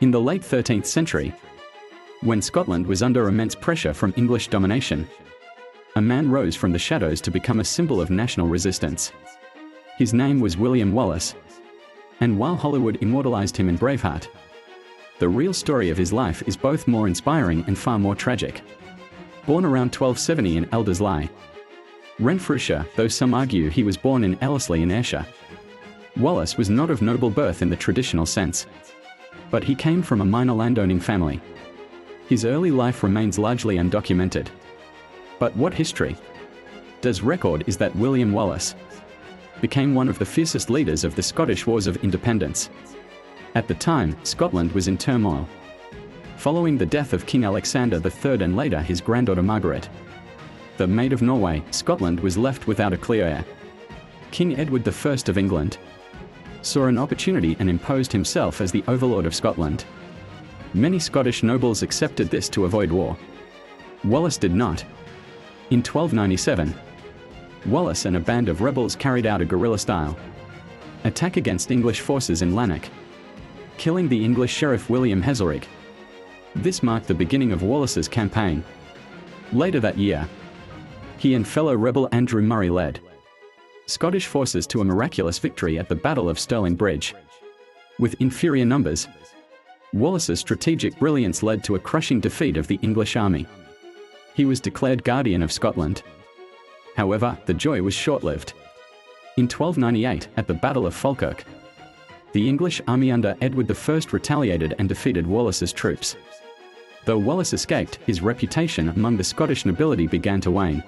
In the late 13th century, when Scotland was under immense pressure from English domination, a man rose from the shadows to become a symbol of national resistance. His name was William Wallace, and while Hollywood immortalized him in Braveheart, the real story of his life is both more inspiring and far more tragic. Born around 1270 in Elderslie, Renfrewshire, though some argue he was born in Ellerslie in Ayrshire, Wallace was not of noble birth in the traditional sense, but he came from a minor landowning family. His early life remains largely undocumented. But what history does record is that William Wallace became one of the fiercest leaders of the Scottish Wars of Independence. At the time, Scotland was in turmoil. Following the death of King Alexander III and later his granddaughter Margaret, the Maid of Norway, Scotland was left without a clear heir. King Edward I of England saw an opportunity and imposed himself as the overlord of Scotland. Many Scottish nobles accepted this to avoid war. Wallace did not. In 1297, Wallace and a band of rebels carried out a guerrilla-style attack against English forces in Lanark, killing the English sheriff William Heselrigg. This marked the beginning of Wallace's campaign. Later that year, he and fellow rebel Andrew Murray led Scottish forces to a miraculous victory at the Battle of Stirling Bridge. With inferior numbers, Wallace's strategic brilliance led to a crushing defeat of the English army. He was declared Guardian of Scotland. However, the joy was short-lived. In 1298, at the Battle of Falkirk, the English army under Edward I retaliated and defeated Wallace's troops. Though Wallace escaped, his reputation among the Scottish nobility began to wane.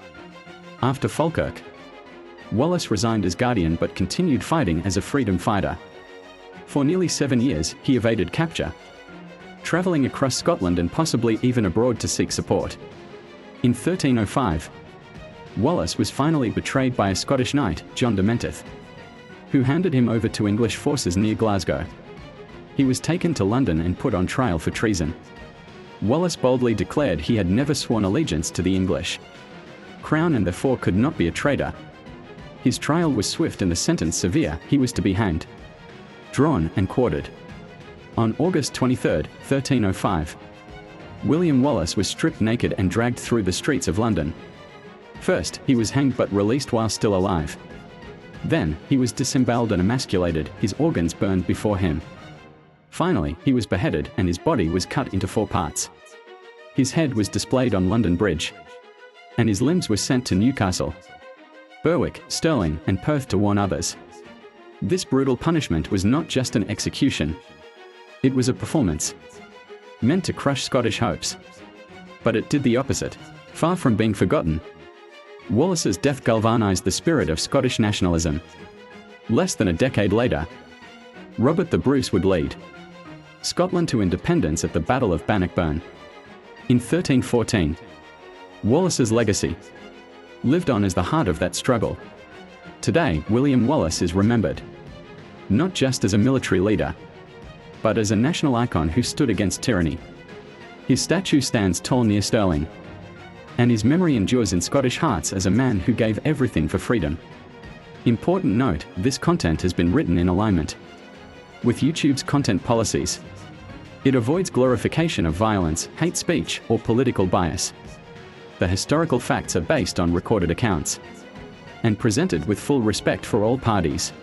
After Falkirk, Wallace resigned as Guardian but continued fighting as a freedom fighter. For nearly 7 years, he evaded capture, traveling across Scotland and possibly even abroad to seek support. In 1305, Wallace was finally betrayed by a Scottish knight, John de Menteith, who handed him over to English forces near Glasgow. He was taken to London and put on trial for treason. Wallace boldly declared he had never sworn allegiance to the English crown and therefore could not be a traitor. His trial was swift and the sentence severe. He was to be hanged, drawn, and quartered. On August 23, 1305, William Wallace was stripped naked and dragged through the streets of London. First, he was hanged but released while still alive. Then, he was disemboweled and emasculated, his organs burned before him. Finally, he was beheaded and his body was cut into 4 parts. His head was displayed on London Bridge, and his limbs were sent to Newcastle, Berwick, Stirling, and Perth to warn others. This brutal punishment was not just an execution. It was a performance meant to crush Scottish hopes. But it did the opposite. Far from being forgotten, Wallace's death galvanized the spirit of Scottish nationalism. Less than a decade later, Robert the Bruce would lead Scotland to independence at the Battle of Bannockburn. In 1314, Wallace's legacy lived on as the heart of that struggle. Today, William Wallace is remembered not just as a military leader, but as a national icon who stood against tyranny. His statue stands tall near Stirling, and his memory endures in Scottish hearts as a man who gave everything for freedom. Important note, this content has been written in alignment with YouTube's content policies. It avoids glorification of violence, hate speech, or political bias. The historical facts are based on recorded accounts and presented with full respect for all parties.